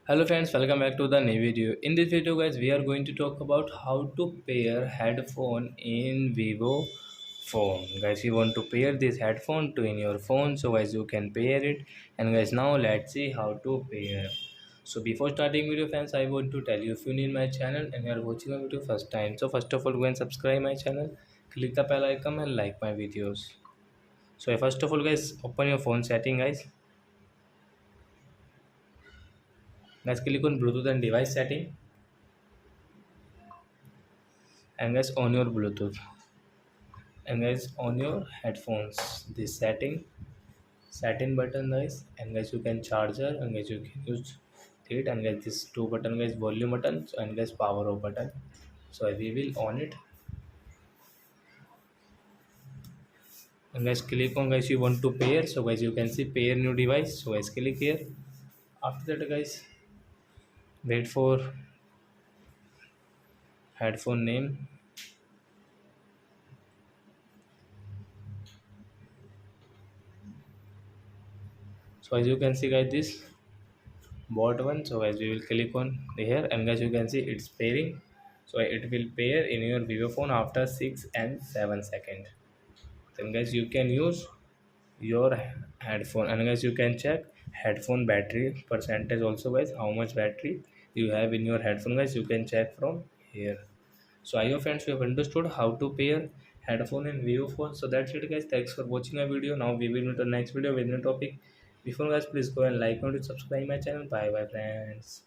Hello friends, welcome back to the new video. In this video guys, we are going to talk about how to pair headphone in Vivo phone. Guys, you want to pair this headphone to in your phone, so guys you can pair it. And guys, now let's see how to pair. So before starting video friends, I want to tell you if you need my channel and you are watching my video first time. So first of all, go and subscribe my channel, click the bell icon and like my videos. So first of all guys, open your phone setting guys. Guys, click on Bluetooth and device setting and guys on your Bluetooth and guys on your headphones this setting button guys, and guys you can charger and guys you can use it, and guys this two button guys volume button and guys power off button. So we will on it and guys click on guys you want to pair. So guys you can see pair new device, so guys click here. After that guys wait for headphone name. So as you can see guys this bought one, so guys we will click on here and guys you can see it's pairing. So it will pair in your Vivo phone after 6 and 7 seconds. Then guys you can use your headphone and guys you can check headphone battery percentage also guys, how much battery you have in your headphone guys, you can check from here. So I hope friends you have understood how to pair headphone and Vivo phone. So that's it guys, thanks for watching my video. Now we will meet the next video with new topic. Before guys, please go and like and subscribe my channel. Bye bye friends.